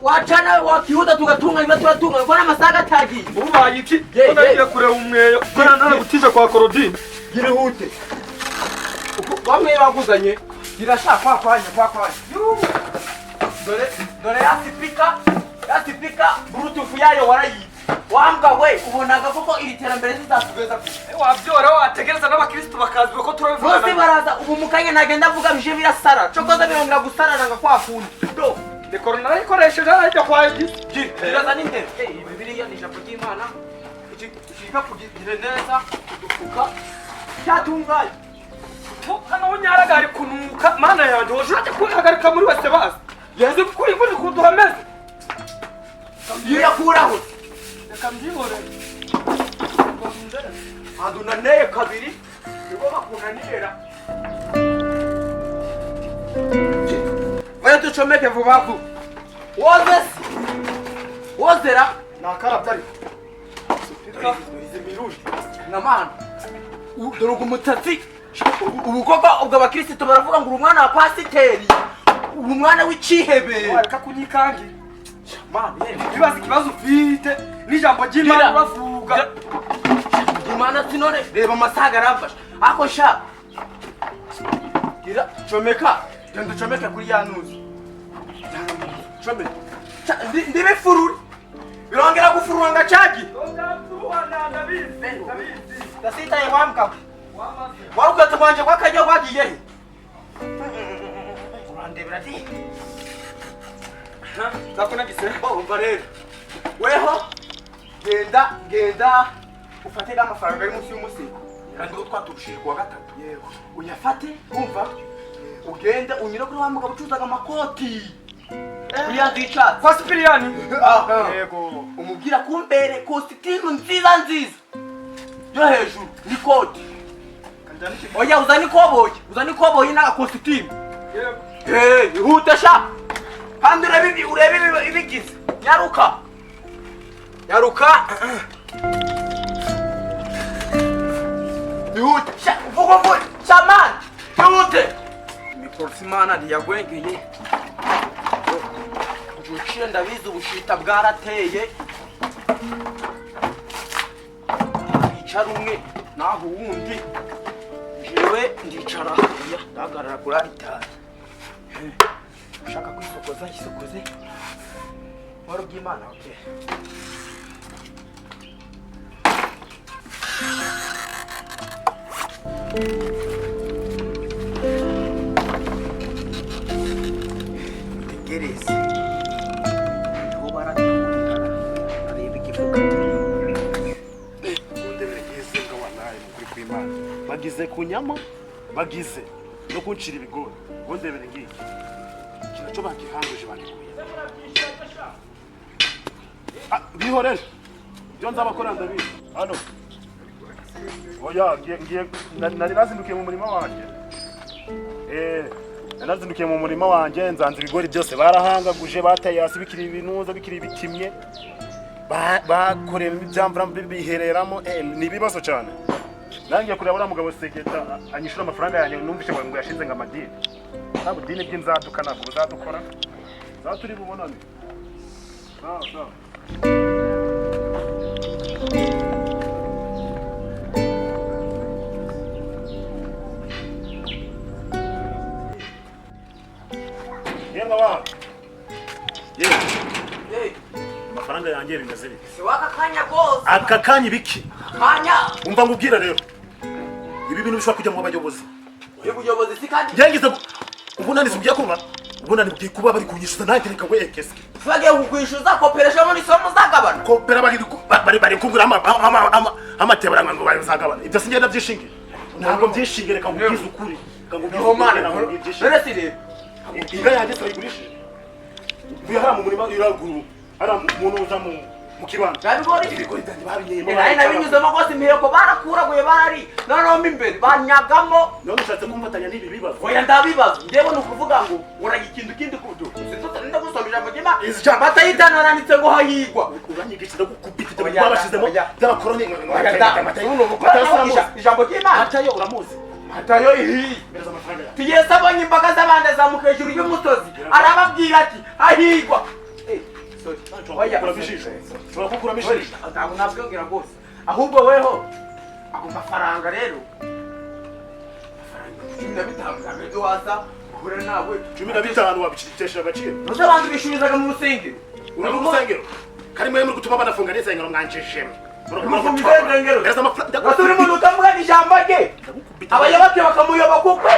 wacana wakihuta tugatunganya turatunga ko n'amasaga atagiye ubaye iki nagiye kureba umweyo nana gutisha kwa korodine gire hute bamwe baguzanye girashaka kwanya dore yasipika bluetooth yayo warayi wambwa we ubonaga koko iri terambere zizatugeza wabyora wategereza n'abakristo bakazwe ko turabivuga bose baraza ubu mukanye nagenda mvuga bije birasara cokoza birongera gusara nanga kwafundi do de corona ikoresheje ajya kwa iki biraza ninde bibiliya ni jambo ry'Imana ushika kugira neza kudufuka cyatunganye hano unyaragari kunuka mana yanjye wajuje kuhagarika muri wese bazi yaze kuri kuduhameze yirakuraho reka mbyibore adunaneye kabiri nibo bakunanira wewe tuchomeke vuba vuba wozera nakarabtari izi mirundi namana udoruga umutatsi ubukoko ubwo abakristo baravuga ngo umwana wa pasiteri umwana w'icihebe wareka kunyikangi mana bibaza ikibazo ufite n'ijambo ry'Imana uravuga Imana sinone reba amasaga arafasha ako sha gira chomeka genda chomeka kuri yanuzi chomeka ndibe fururi birongera gufurura ngacagi dasita yewamka warukatse mwanje kwakajya kwagiye he urandebera di zakona gise umva rero weho genda ufate amafaranga ari munsi y'umusego kandi twaturushije kuwa gatatu yego uyafate umva ugende unyire kuri wa mugabo ucuzaga amakoti uyandica kwa Sipiriyani yego umubwira kumbere kositimu nziza yo hejuru ni koti oya uzani koboyi na kositimu yego ihute sha kandi urebe ibigize nyaruka ihute vuga shaman ihute imikorsi mana ntiyagwengeye uciye ndabizi ubushita bwarateye icara umwe naho uwundi jewe ndicara hariya ndahagarara kuri aritari ushaka kwisokoza isokoze wari ubw'Imana okay tegereze aho baraturira areba igifuka begeze ngo wanaye muri kw'Imana bagize kunyama bagize no kuncira ibigori ndebere ngiki kino cyo bakihanguje bakikuye bihorere byo nzabakora ndabizi hano oya ngiye nari nazindukiye mu murima wanjye nazindukiye mu murima wanjye nzanze ibigori byose barahangaguje bateye hasi bikiri ibinuza bikiri bitimye bakoreye ibyamvura bihereramo nibibazo cyane nangiye kureba ura mugabo seketa anyishura amafaranga yanjye numvishe ngo yashize ngo amadini ntabwo dini by'inzaduka ntabwo uzadukora zaturi bubonane sawa amafaranga yanjye bimeze bike si waka kanya gose aka kanya ibiki kanya umva ngubwira rero ibi bintu bishobora kujya mu bayobozi ubuyobozi si kandi ngiye ubunani zibwiye kuba ubunani bwiye kuba bari kunyishuza nanjye reka we ekese bagiye kukwishuza koperesha muri somo zagabana kopera bari kugura amatebaranga ngo bayazagabana ibyo singe nabyishingiye ntabwo byishingiye reka ngubwize ukuri rero si rero inka yanjye turayigurishije bihara mu murima iraguru ara umuntu uza mu kibanda ibigori byanjye babinyemo nabinyuzemo rwose imiheko barakuraguye barari noneho imbere banyagamo none ushatse kumfatanya n'ibi bibazo oya ndabibazo njyewe ni ukuvuga ngo uragikindu kindi kudu sinda gusoma ijambo ry'Imana batayitana aranditse ngo hahigwa uranyigishije gukubita ibyo babashizemo by'abakoroni ijambo ry'Imana atayo uramuzi atayo ihi tugeze abonye imbaga z'abandi azamuka hejuru y'umusozi arababwira ati hahigwa kukuramo ijisho ushobora kukuramo ijisho ntabwo nabwongera rwose ahubwo weho ako mafaranga rero amafaranga 15 ntabwo ibyo waza guhura nawe 15 wabitesha agaciro nose abantu bishurizaga mu rusengero uri mu rusengero kari muri gutuma banafunga n'isengero mwanjishemo Wasuri umuntu utamugana ijambo rye abayoboke bakamuyoba kuko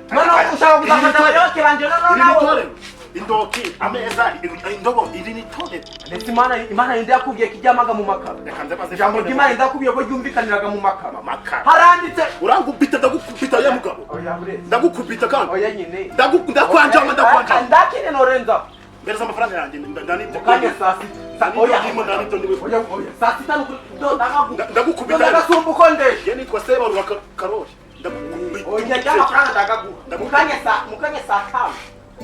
mana ushaka kuzafata abayoboke banje nawe indoki ameza indobo iri ni tone ndetse imana yinde yakubwiye kijyamaga mu makara ijambo ry'imana yinde yakubwiye ko ryumvikaniraga mu makara haranditse urangubita ndagukubita ya mugabo ndagukubita kandi oya nyine ndakwanjama ndakine norenza bereza amafaranga yanjye ndanibyo kandi sasi oya sasi ndagukubita ndagasumba uko ndeshe nitwa Seba ruwa Karori ndagukubita oya cyamafaranga ndagaguha mukanye saa 5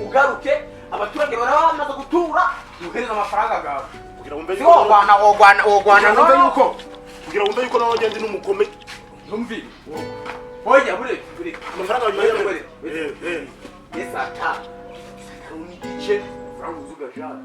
ugaruke abaturage baraba bamaze gutura uhereza amafaranga gawe kugira wumve yuko wogwana no yuko kugira wumve yuko nawe ngende n'umukome numvi oya bure amafaranga y'ibere yesata unikiche frangu zuga jana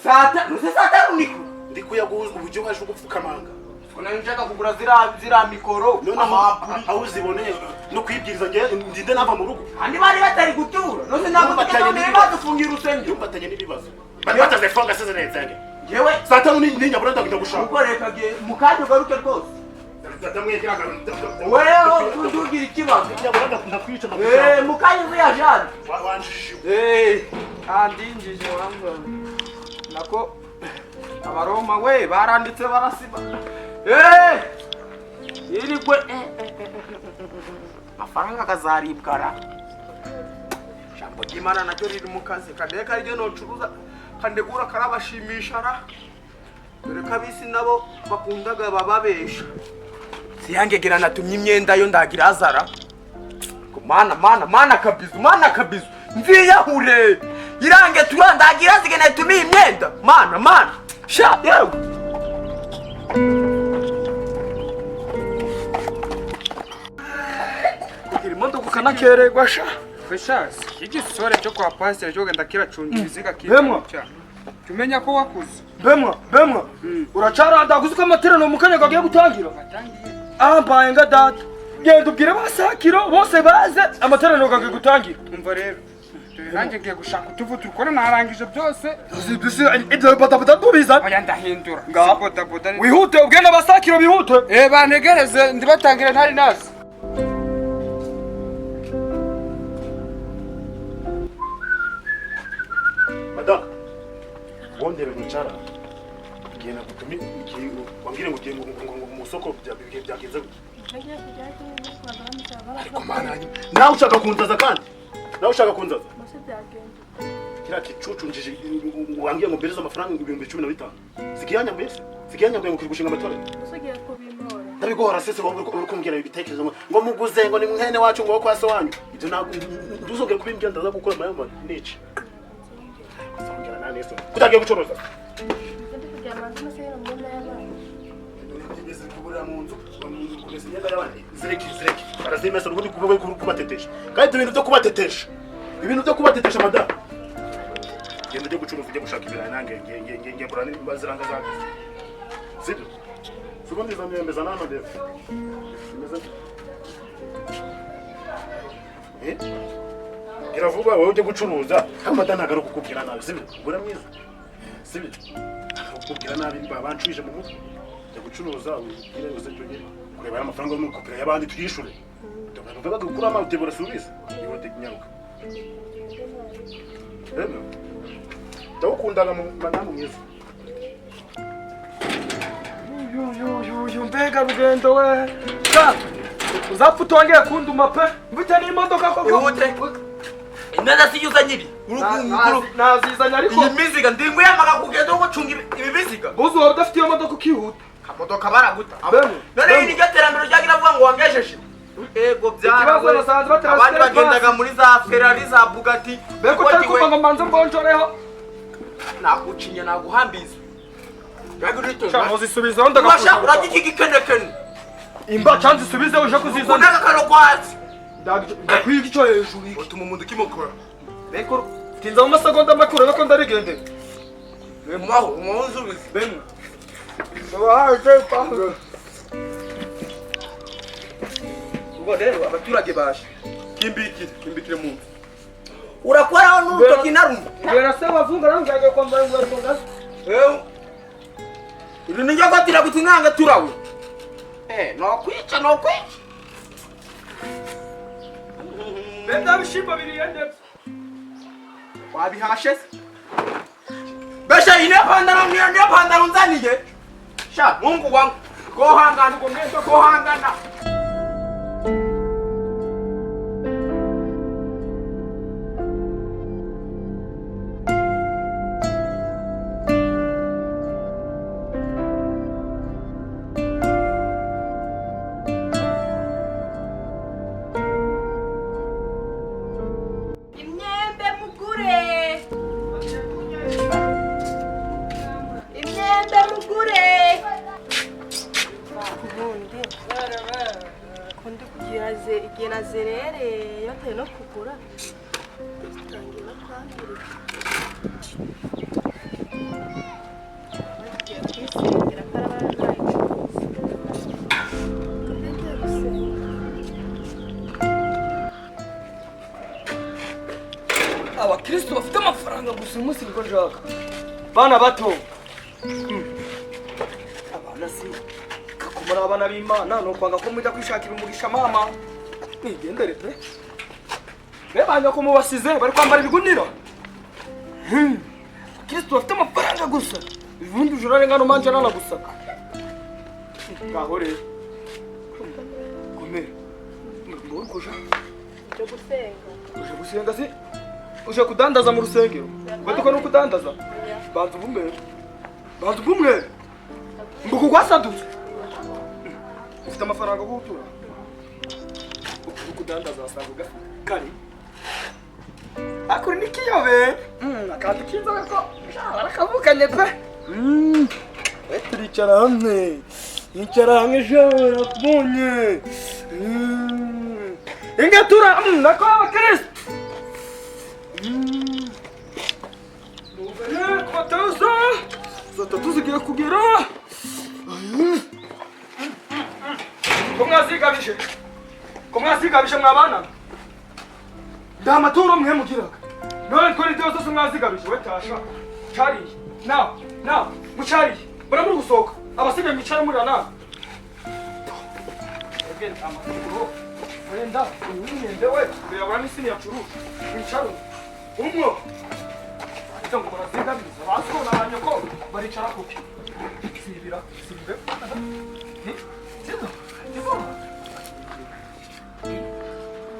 sata nuze sata uniko ndikuyaguza uburyo haje gupfukamanga kuna njaka kugura zira mikoro amapuri aho ziboneye no kwibwiriza ndinde nava mu rugo andi bari batari gutura nose ntabwo batanye badufungira urusengero yumbatanye n'ibibazo bari bataze fonga seze nezenge yewe sata ni nyabura ndagenda gushaka uko reka ge mukaje garuke rwose ndamwegeraga wewe ndugira ikibazo nyabura ndakwica mukaje ziyajana wanjije andinjije wangu nako abaroma we baranditse barasiba irigwe mafaranga kazaribwara jambo ry'Imana nacyo riri mu kazi kande karyo no curuza kandegura karabashimisha ra dore kabisi nabo bakundaga bababesha siyangegera natumye imyenda yo ndagira azara mana kabizu mviyahure irange turandagira zigene tumi imyenda mana sha yewe kugira imodoka kanakererwa sha Feshazi igisore cyo kwa pastor cyo genda kiracungira iziga kica tumenya ko wakuze bemwa uracaranda guzi ko amaterano mukanya gagiye gutangira ambaye nga data genda ubwire basakiro bose baze amaterano gagiye gutangira umva rero nanjye ngiye gushaka utuvu turukora narangije byose ibyo bodaboda tubiza oya ndahindura bodaboda wihute ubwire abasakiro bihute bantegereze ndibatangire ntari nazi madam wondere mwicara genda gutumi wambwire ngo ugiye mu soko byagenze ariko mana nawe ushaka kunzaza kandi kira kicucu njije wambwiye ngo mbereza amafaranga 15,000 sikiyanyambuye ngo kirigushinga amatora ndabigora sese wowe kumbwira ibitekerezo ngo muguze ngo ni mwene wacu ngo kwa so wanyu ibyo ntabwo nduzongera kubimbwira ndaza gukora mayamba nici songera nane so kutagiye gucuruza zireki barazimesa ubundi kubatetesha kandi ibintu byo kubatetesha madam genda ujye gucuruza ujye gushaka ibirayi nange nge burana baziranga zawe sibyo subundi zamyembeza nano ndebe iravuga wowe ujye gucuruza amata ntago ari kukubwira nabi sibyo gura mwiza sibyo kukubwira nabi babanshuje mu mutwe ujye gucuruza ubwire uzajye kureba amafaranga yo mukupira y'abandi tuyishure ndabona gukura amate burasubiza iwote nyaruka rero ndawukundaga mu manamu mwiza mbega rugendo we uzapfa utongeye kunduma pe mbite n'imodoka koko ihute imyenda siyuza nyiri nazizanye ariko iyi miziga ndinguyamaga kugenda gucunga ibi biziga buzo wari udafite iyo modoka ukihuta kamodoka baraguta none iyi niryo terambere ryagira vuga ngo wangejeje ego ikibazo nasanze baterasiteri abandi bagendaga muri za Ferrari za Bugatti mbega utari kumva ngo mbanze mbonjoreho nagucinya naguhambiza uzisubizaho ndagakuza uragiki gikenekene imba chanze subize uje kuzizana unaga kano kwatsi ndakwiga icyo hejuru utuma umuntu kimukora beko tinza mu masegonda makuru bako ndarigendera Umaho uzubize. bemwe baje panga ubwo rero abaturage baje kimbikire mu nzu Urakoraho n'urutoki narumva. ngera se wavunga rangaje kwambara ngo ngaza Ibi nijya kwatira gutunanga turawe. No kwica. benda bishimba biriye ndetse wabihashe se Besha ine pandaro nzaniye. Sha Mungu wangu. kohangana ubwo mwese kohangana Imyembe mugure. Imyembe mugure. Ubundi kundi kugira igihe nazerere yataye no kugura. Tangira kwandura. Bagiye kwisengera karabana abakristo bafite amafaranga gusa umunsi niko nshaka bana bato abana si kakumara abana b'Imana no kwanga ko mujya kwishakira umugisha mama nigendere pe bebanya ko mubasize bari kwambara ibigunira abakristo bafite amafaranga gusa ubundi ujura rengano manje nana gusaka ngaho rero komera ngo kuja cyo gusenga. uje gusenga si uje kudandaza mu rusengero batiko no kudandaza bantu bumwe mbuku kwasadutse ufite amafaranga go gutura kudandaza asanga kari akuri nikiyobe akandi kinza ko arakavukanye pe turicara hamwe shobora kubonye ingatura nako abakristo Kwataza zatatuzigiye kugera ko mwazigabije mwabana nda amaturo mwe mugiraga none twari byose mwazigabije we tasha cyariye na mucyariye bara muri gusohoka abasigaye mwicara muri ana again amaturo wenda unyende we yabura n'isini yacuruza mwicara umwo ngo barazigabiriza basona abanyoko baricara kuki sibira sibe sibyo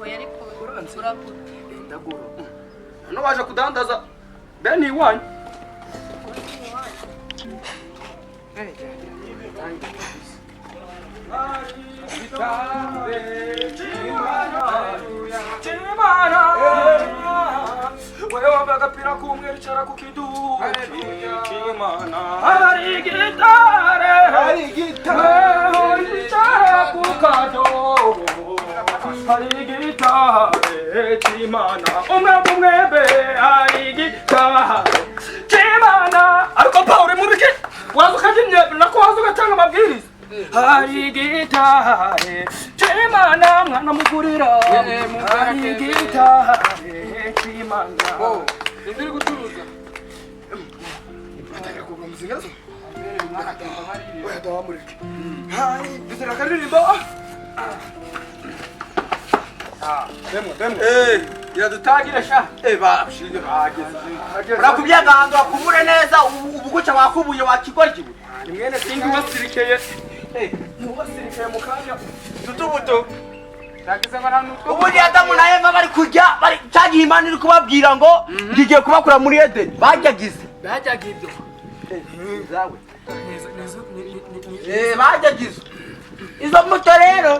Oya ariko urakura. ndagoro hano baje kudandaza beni iwanyu wewe wambaye agapira k'umweru icara ku kidumu cy'Imana hari gitare icara ku kadobo hari gitare cy'Imana umwembe hari gitare cy'Imana ariko Pawulo mu biki waza ukajimye nako waza ugatanga amabwiriza hari gitare cy'Imana mwana mugurira hari gitare cy'Imana Ndiri gucuruza. kuva muzingazo oya ndamureke hari bizera karirimba bemwe Iradutagira sha. Babishije bageze. Urakubyaganza wakubure neza ubuguca wakubuye wakigorgiwe. ni mwene singi wasirikeye wasirikeye mu kanya Tutubuto. yagize ngo nta Ubundi Adamu na Eva bari kujya bari cyagiye Imana iri kubabwira ngo ngiye kubakura muri Edeni. Bajyagize. bajyaga ibyo Zawe. Bajyagize. Izo mbuto rero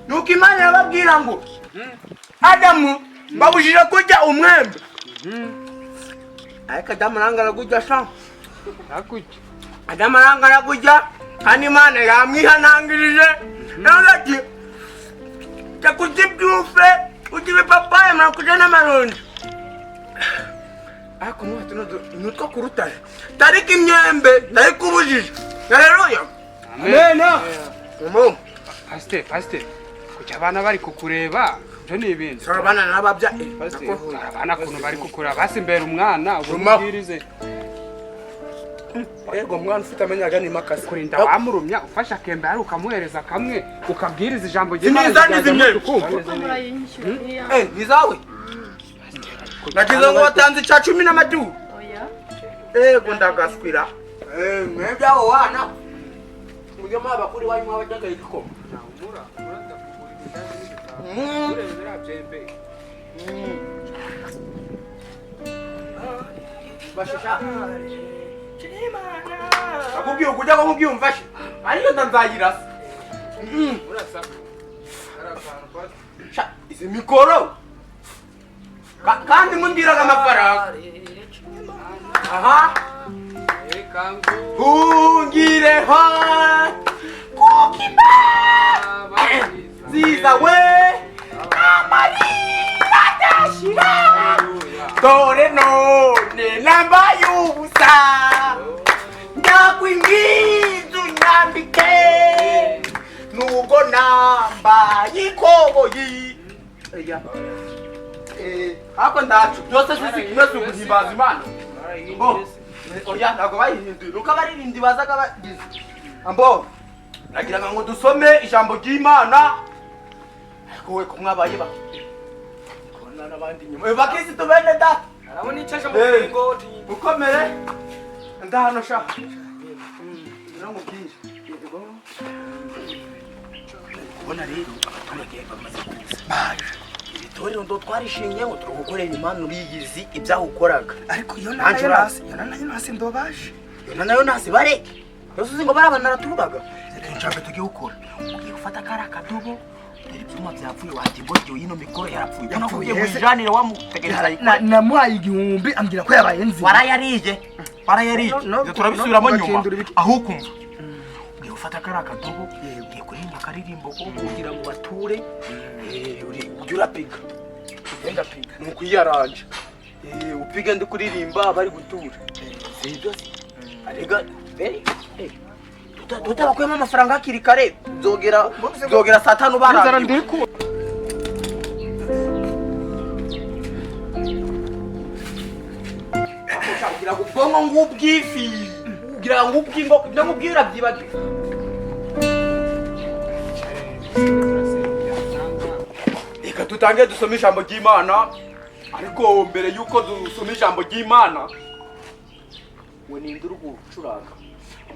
nuko Imana irababwira ngo Adamu babujije kurya umwembe. Ariko Adamu arangara kurya sha. Adamu arangara kurya kandi Imana yamwihanangirije. Nawe ati kurya ibyufe, kurya ibipapayi, murakurya n'amaronji. ariko nuhatu nutwa ku rutare tariko imyembe ndayikubujije haleluya amena umu pasite kujya abana bari kukureba byo ni ibintu abana n'ababya abana kuntu bari kukureba basimbera umwana ubumubwirize yego mwana ufite amenyaga ni makasi kurinda wamurumya ufasha akembe ari ukamuhereza kamwe ukabwiriza ijambo nizawe nagize ngo watanze cya 10 n'amajuru yego ndagaswira mwebwe aho wana mujye mwaba kuri wanyu mwabajyaga igikoma bashasha akubwiye kujya ko mubyumvashe ariyo ndanzayirasa izi mikoro kandi mundiraga amafaranga aha ungireho kukima ziza we amarira adashira dore none nambaye ubusa ndakwingiza unyambike nubwo nambaye ikoboyi ako ndacu byose sisi kimeze guhimbaza Imana ngo oya ntabwo bayihinduye nuko abaririmbyi bazaga bagize ambo nagira ngo dusome ijambo ry'Imana ariko we ko mwabaye ba kona nabandi nyuma bakristo bene data arabona icyaje mu bingo ukomere ndahano sha namubwira ubona rero abaturage bamaze kuza itorero ndo twarishinye ngo tugukorera Imana ubiyizi ibyahukoraga ariko iyo nayo nasi ndobaje iyo nayo nasi bareke yose ngo barabana naraturubaga nshaka tugiye gukora ugiye gufata kara kadobo dore ibyuma byapfuye watimbo ryo yino mikoro yarapfuye no kugiye mwijanire wamutegereza namuhaye igihumbi ambwira ko yabaye nzi warayarije turabisubiramo nyuma aho kumva ugiye gufata kara kadobo ugiye kuririmba karirimbo ko kugira ngo bature urapiga ugenda piga nuko iyaranje upiga ndi kuririmba bari gutura sibyo arega tutabakuyemo amafaranga hakiri kare nzogera saa 5 barangiye kugira ngo ubwonko ngubwifi kugira ngo ubwingo ibyo mubwira byibagiwe reka tutange dusome ijambo ry'Imana ariko mbere yuko dusome ijambo ry'Imana we nindira gucuranga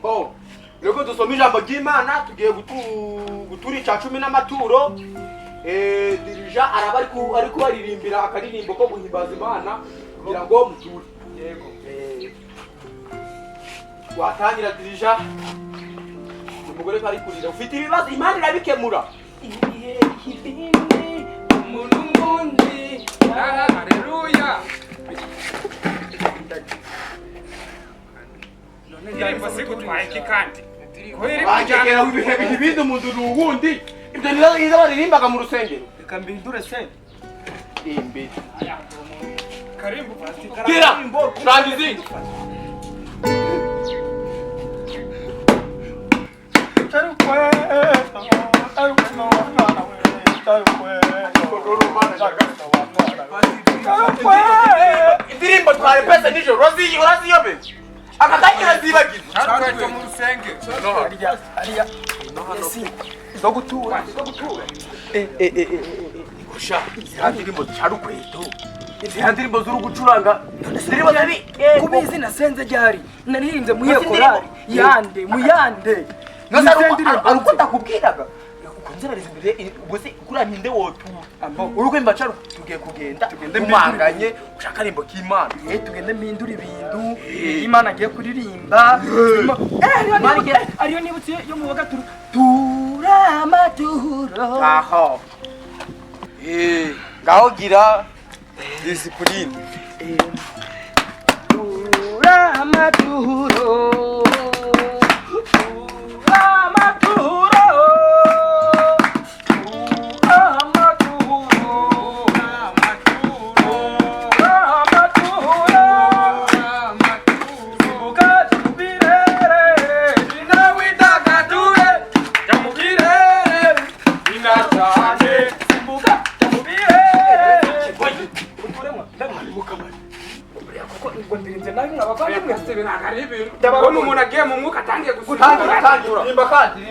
bo reko dusome ijambo ry'Imana tugiye gutura icya 10 n'amaturo dirija araba ariko baririmbira akaririmbo ko guhimbaza Imana kugira ngo muture yego watangira dirija umugore kari kurira ufite ibibazo Imana irabikemura umuntu ngundi haleluya none ndirimbo sikutwaye iki kandi bagera ibihe ibindi umuntu n'ubundi ibyo nizo baririmbaga mu rusengero reka mbindure se imbere karimbo pastor kira rangizi indirimbo twari pesa nijoro uraziyobe akakanyira zibagize cyarwaje mu rusenge ariya zo gutura gusha indirimbo cyarukweto indirimbo z'uru gucuranga indirimbo zabi kubizi nasenze ryari naririmbye mu yekorari yande muyande aruko ndakubwiraga ukunzerariza imbere ubuse kuranye nde wotura uruko mbacaru tugiye kugenda tumanganye ushaka rimbo k'Imana tugende mpindura ibintu Imana agiye kuririmba ariyo nibutse yo mu bagaturu turamaturo aho ngaho gira discipline turamaturo abavandimwe se binaga ari ibintu ndabona umuntu agiye mu mwuka atangiye tangira rimba kandi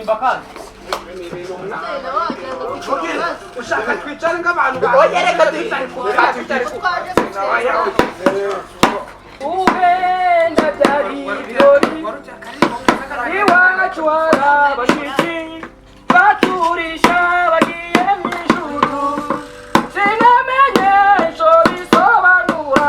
ushaka twicare nk'abantu oya reka twicare ugenda byari ibirori iwacu warabashiki baturisha bagiye mu ijuru sinamenye ejo bisobanura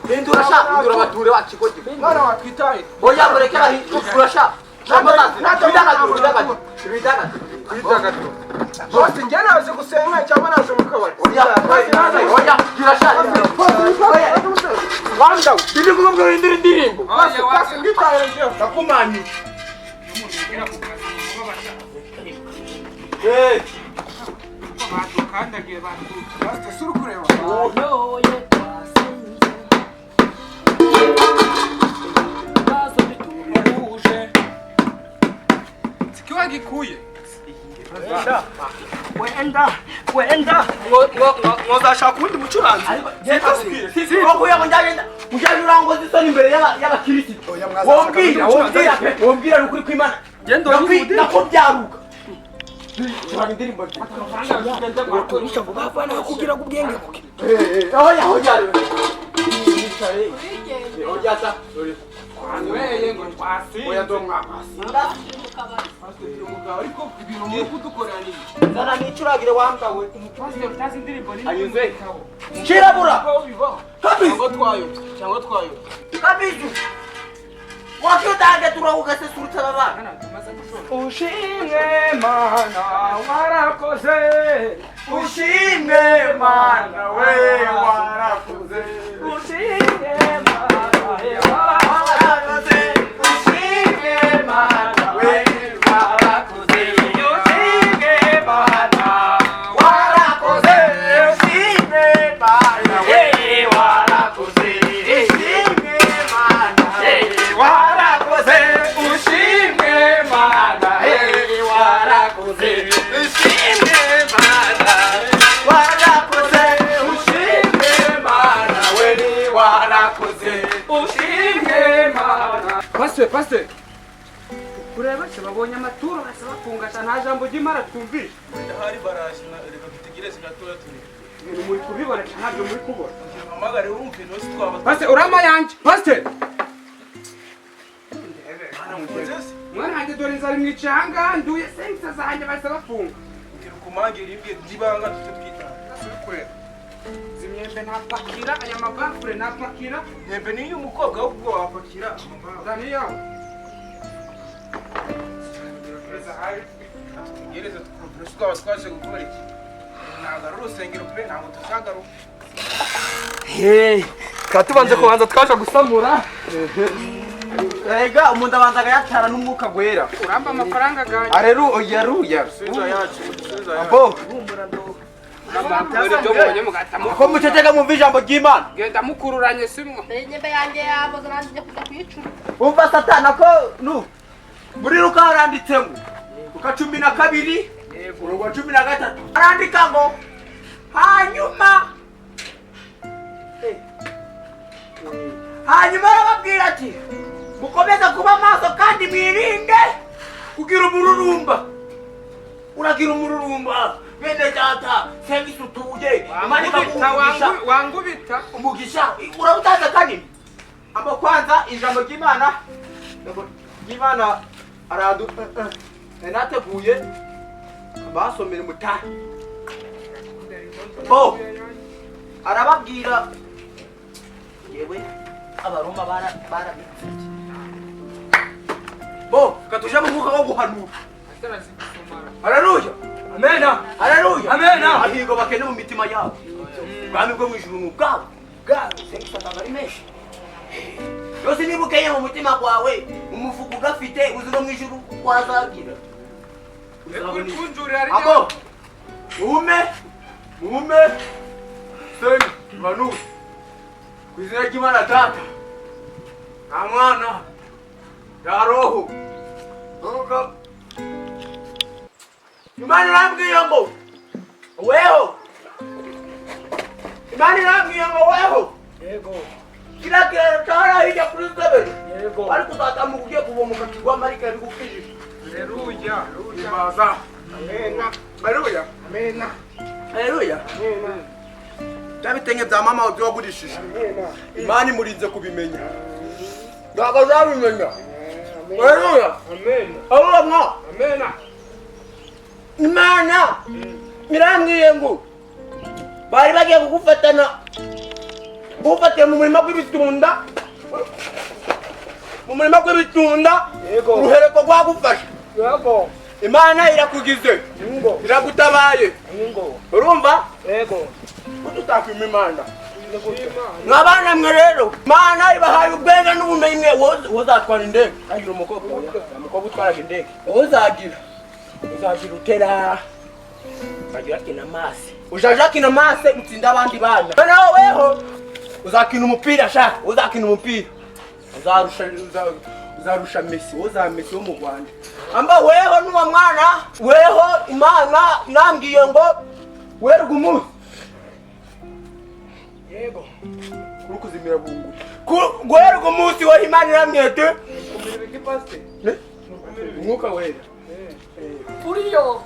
hindura bature wakigodi mwana wakwitaye oya mureke bahindura sha kwidagaduro bose njye naje gusenga cyangwa naje mu kabari oya kirasha wanda ndi kumubwira indiri ndirimbo bose ngitaye njye nakumanyi badukandagiye bose suri kureba sikiwa gikuye wenda mwazashaka ubundi mucuranzi wokuya njagenda urangoza isoni imbere y'abakirisitu wombwira ni ukuri kw'imana nakubyaruka turana indirimbo turisha ngo bavana kugira ngo ubwenge buke twanyweye ngo twasinze ariko ibintu muri kudukorera ni zana nicuragire wambawe utazi indirimbo ni anyuze kirabura cyangwa twayo kabizu wakiutange turawugase surutsa abana ushimwe mana warakoze ushimwe mana we warakoze ushimwe mana warakoze ushimwe mana we warakoze ushimwe mana warakoze ushimwe mana we warakoze ushimwe mana warakoze ushimwe mana warakoze ushimwe mana warakoze ushimwe mana we warakoze ushimwe mana Pastor kureba se babonye amaturo basa bafungasha nta jambo ry'imara twumvisha hari barashi na reka dutegereze gatora turi ibintu muri kubibona ntabyo muri kubona amagare urumve no sitwaba Pastor urama yanje Pastor mwana wanjye dore inzara imwicaye ahangaha nduye sengisa zanjye bahise bafunga ugira ukumangira imbwe ry'ibanga tutubwita kureba izi myembe napakira aya mabafure napakira yembe niyo umukobwa wo kuba wapakira amabanga daniyo tutegereze tukumvira twaba twaje gukora iki ntabwo ari urusengero pe ntabwo tuzagaruka katubanze kubanza twaje gusamura ega umuntu abanza agayatara n'umwuka gwera uramba amafaranga ganjye aleluya subiza yacu subiza yacu abo ko ko muceceka mumva ijambo ry'imana genda mukururanye simwo inyembe yanjye yaboze nanjye kujya kuyicura umva satana ko muri Luka haranditsemo Luka 12 umurongo wa 13 arandika ngo hanyuma arababwira ati mukomeze kuba maso kandi mwirinde kugira umururumba uragira umururumba bene data senga isutuje imanika umugisha wangubita umugisha urabutaza kanini amba kwanza ijambo ry'Imana aradu nateguye basomera mutahe bo arababwira yewe abaroma barabitse bo katuje mu mwuka wo guhanura haleluya amena haleluya amena ahigo bakene mu mitima yabo bwami bwo mwijuru n'ubwabo sengisatanga ari menshi yose niba ukeye mu mutima kwawe umufuka ugafite uzi no mwijuru wazagira abo mume senga banuye ku izina ry'Imana data nta mwana nta roho Imana irambwiye ngo weho Imana irambwiye ngo weho Yego. kila kiraro cyara hirya kuri sebeni Yego. ariko uzatamuka ugiye kuvomuka kigwa marika ari gukijije Haleluya. Baza. Amena. Haleluya. Amena. haleluya Amena. Byabitenge bya mama wawe wagurishije. Amena. Imana imurinze kubimenya. Ntabwo azabimenya. Haleluya. Amena. abo mwa Amena. Imana irambwiye ngo bari bagiye kugufatana gufatira mu murima gw'ibitunda Yego. uruhereko rwagufasha Yego. Imana irakugize Ingo. iragutabaye Ingo. urumva Yego. ututakwima Imana mwabana mwe rero Imana ibahaye ubwenge n'ubumenyi mwe wozatwara indege agira umukobwa utwaraga indege uzagira utera uzagira kinamasi ujaja kinamasi utsinda abandi bana noneho weho uzakina umupira shaka uzakina umupira uzarusha Messi Messi wo mu Rwanda amba weho n'uwa mwana weho Imana nambwiye ngo werga umunsi Yego. kuri kuzimira bungu werga umunsi wa Imana iramwete Kumira iki paste? umwuka wera uriyo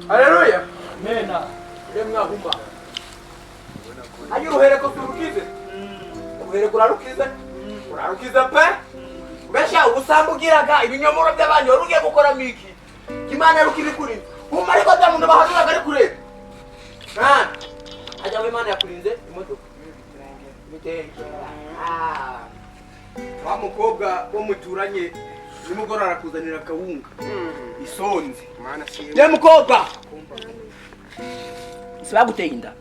haleluya Amena. mwahuma ayo uhereko turukize uhereko urarukize pe ubesha ubusambugiraga ibinyomoro by'abantu wari ugiye gukora miki Imana rukibikuri huma ariko da muntu bahanuraga ari kure ajya ngo Imana yakurinze imodoka bitenge wa mukobwa wo muturanye nimugora arakuzanira kawunga isonze Mana siyo. ye mukobwa sibaguteye inda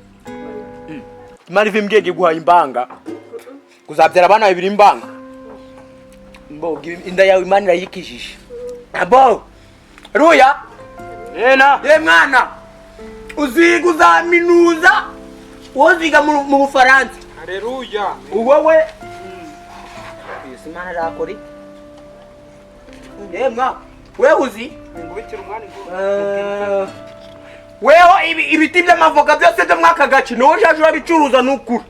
Imana ivi mbwenge guhaye imbanga kuzabyara abana babiri imbanga mbo inda yawe Imana irayikijije abo ruya Yena. ye mwana uziga uzaminuza woziga mu Bufaransa Haleluya. wowe Imana rakori ye mwa wewe uzi Ngubitira umwani ngo. weho ibiti by'amavoka byose byo mwaka gace niwo shaje urabicuruza n'ukuri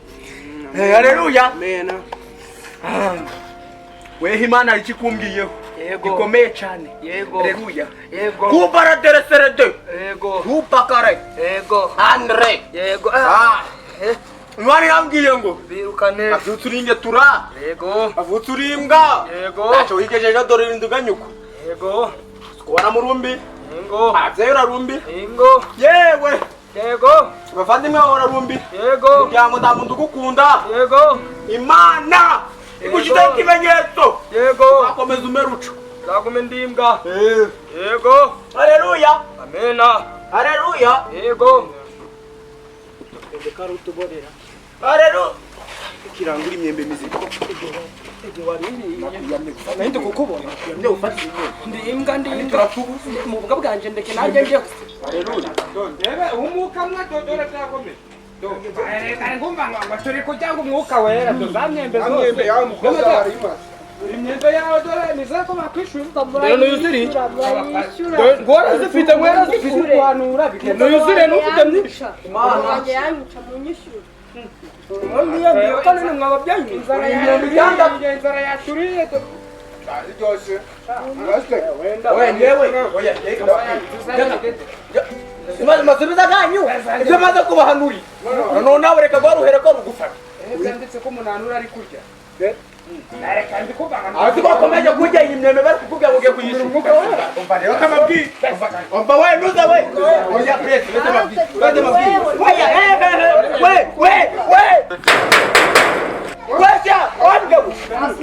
haleluya Amena. weho Imana ari kikumbwiyeho Yego. gikomeye cyane Yego. haleluya Yego. kubaratereserede Yego. kupakare Yego. andre Yego. Imana yambwiye ngo Birukane. avutse uringe tura Yego. avutse urimbwa Yego. ntacyo wigejeje dore rinduga nyuko Yego. kubona mu rumbi Ingo. abyeyi urarumbi Ingo. yewe Yego. bavandimwe bawe urarumbi Yego. umuryango nta muntu ugukunda Yego. Imana igushyizeho ikimenyetso Yego. akomeza umeruco Zagume ndimbwa. Yego. haleluya Amena. haleluya Yego. haleluya Kirangura imyembe miziko. Nahindi kukubona. nde ufata Ndi imbwa mu bwa bwanje ndeke nanjye ngiye. haleluya Ebe umuka mwa dodora cyakome. Kare ngumva ngo turi kujya ngo umwuka wera tuzamyembe zose. Amyembe yawe mukobwa wari imaze. Imyembe yawe dore nizako bakwishura. Rero nuyuziri. Ngora zifite mwera zifite kuhanura bikenda. Nuyuzire n'ufite myinshi. wanjye yanyica mu nyishyura Ngiye ngiye kandi mwaba byanyu. Inzara yashuriye to. Ryose. wewe oya masubiza ganyu ibyo maze kubahanuri none nawe reka rwaruhere ko rugufata Byanditse ko umunanura ari kurya. Nareka ndi kubanga. ati bakomeje kurya iyi myembe bari kukubwira ngo ugiye kuyishyura umva rero kamabwi umva we nuza we oya presi bete mabwi oya wesya wabigabo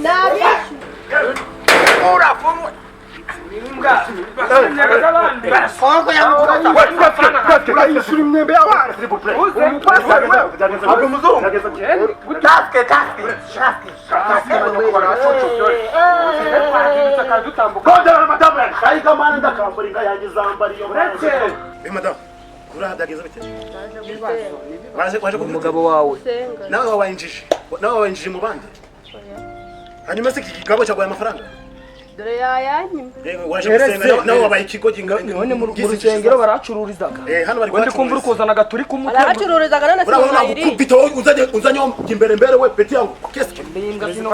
nabishyura urafumwe Urayishyura imyembe y'abana s'il vous plaît. Ntabwo muzungu. Kodera madamu yanjye. Kayiga mana ndakambara inka yanjye zambara iyo madamu. Urahadageza bite? Waje Umugabo wawe. senga nawe wabayinjije mu bandi. Hanyuma se iki kigabo cyaguye amafaranga? dore yayanyima waje gusenga nawe wabaye ikigo none mu rusengero baracururizaga hano bari Wende kumvura ukuzana gaturi kumutwe. aracururizaga none urabona sinayiri gukubita uzanye imbere we peti yangu keske Mbinga zino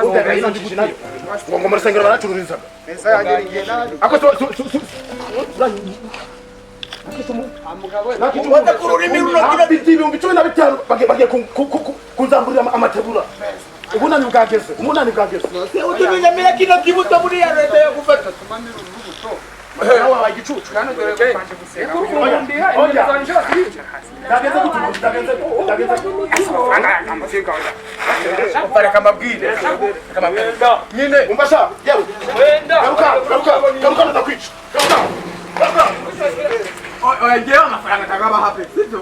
ngo mu rusengero baracururizaga ako wende ku rurimi runogira ibihumbi 15 bagiye kunzamburira amategura umunani bwageze utubinyamira kino kibuto muri ya leta yo gufata nawe wabaye igicucu Kandi dore ko kwanje guseka. bareka amabwire nyine umbasha yewe garuka ndakwica oya ngewe amafaranga tagaba hape sibyo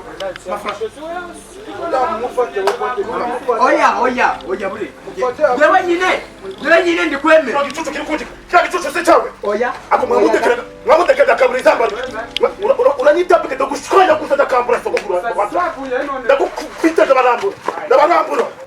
oya buri ngewe nyine ndikwemera igicucu kiri kunjika cya gicucu se cyawe oya ako mwamudekera kaburi zambara